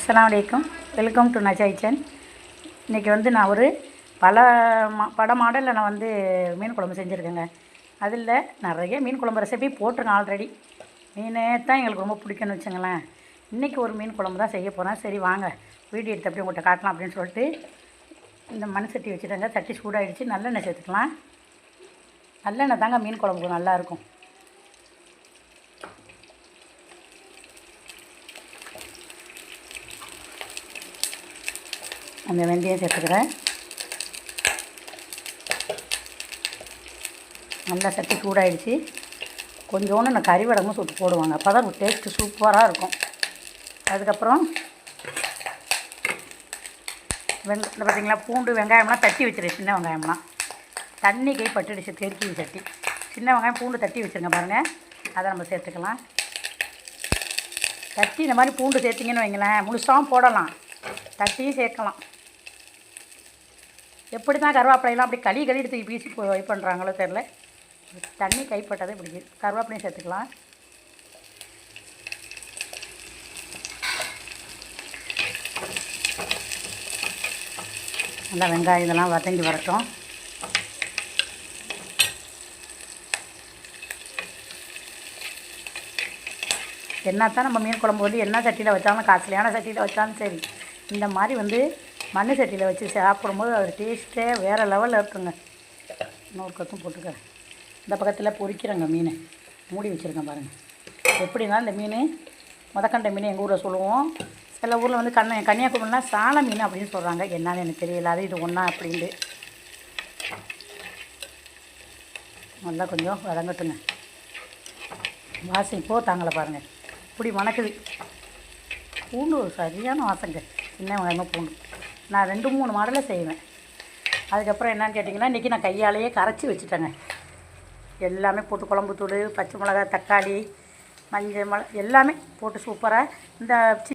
அஸ்ஸலாமு அலைக்கும். Welcome to Naja kitchen. இன்றைக்கி வந்து நான் ஒரு பல மாடலில் நான் வந்து மீன் குழம்பு செஞ்சுருக்கேங்க. அதில் நிறைய மீன் குழம்பு ரெசிபி போட்டிருக்கேன் ஆல்ரெடி. மீனே தான் எங்களுக்கு ரொம்ப பிடிக்கும்னு வச்சுங்களேன். இன்றைக்கி ஒரு மீன் குழம்பு தான் செய்ய போகிறேன். சரி வாங்க வீடியோ எடுத்து அப்படியே உங்கள்கிட்ட காட்டலாம் அப்படின்னு சொல்லிட்டு இந்த மண் சட்டி வச்சுட்டாங்க. சட்டி சூடாகிடுச்சு. நல்லெண்ணெய் சேர்த்துக்கலாம். நல்லெண்ணெய் தாங்க மீன் குழம்புக்கு நல்லாயிருக்கும். அந்த வெந்தயம் சேர்த்துக்கிறேன். நல்லா சட்டி சூடாகிடுச்சு. கொஞ்சோண்டு நான் கறிவடமும் சுட்டு போடுவாங்க. அப்போ தான் டேஸ்ட்டு சூப்பராக இருக்கும். அதுக்கப்புறம் பார்த்திங்களா, பூண்டு வெங்காயம்லாம் தட்டி வச்சுருக்கேன். சின்ன வெங்காயம்லாம் தண்ணி கை பட்டுடுச்சு. தெருக்கி சட்டி சின்ன வெங்காயம் பூண்டு தட்டி வச்சுருங்க பாருங்கள். அதை நம்ம சேர்த்துக்கலாம். தட்டி இந்த மாதிரி பூண்டு சேர்த்திங்கன்னு வைங்களேன், முழுசாகவும் போடலாம், தட்டியும் சேர்க்கலாம். எப்படி தான் கருவேப்பிலையெல்லாம் அப்படி களி எடுத்து பீசி இது பண்ணுறாங்களோ தெரில. தண்ணி கைப்பட்டதை இப்படி கருவேப்பிலையும் சேர்த்துக்கலாம். நல்லா வெங்காயம் இதெல்லாம் வதங்கி வரட்டும். என்ன தான் நம்ம மீன் குழம்பு வந்து என்ன சட்டியில் வச்சாலும், காஸ்ட்லியான சட்டியில் வச்சாலும் சரி, இந்த மாதிரி வந்து மண் சட்டியில் வச்சு சாப்பிடும்போது அது டேஸ்ட்டே வேறு லெவலில் இருக்குங்க. இன்னொரு கத்தும் போட்டுக்கிறேன். இந்த பக்கத்தில் பொரிக்கிறேங்க மீன் மூடி வச்சுருக்கேன் பாருங்கள். எப்படின்னா இந்த மீன் முதக்கண்ட மீன் எங்கள் ஊரில் சொல்லுவோம். சில ஊரில் வந்து கன்னியாகுமரிலாம் சால மீன் அப்படின்னு சொல்கிறாங்க. என்னன்னு எனக்கு தெரியல. அது இது ஒன்றா அப்படின்ட்டு நல்லா கொஞ்சம் வதங்கட்டுங்க. வாசம் தாங்கலை பாருங்கள். இப்படி மணக்குது. பூண்டு சரியான வாசங்க. சின்ன வெங்காயமாக பூண்டு நான் 2-3 மாடலில் செய்வேன். அதுக்கப்புறம் என்னன்னு கேட்டிங்கன்னா, இன்றைக்கி நான் கையாலேயே கரைச்சி வச்சுட்டேங்க. எல்லாமே போட்டு குழம்பு தூள், பச்சை மிளகாய், தக்காளி, மஞ்சள் எல்லாமே போட்டு சூப்பராக இந்த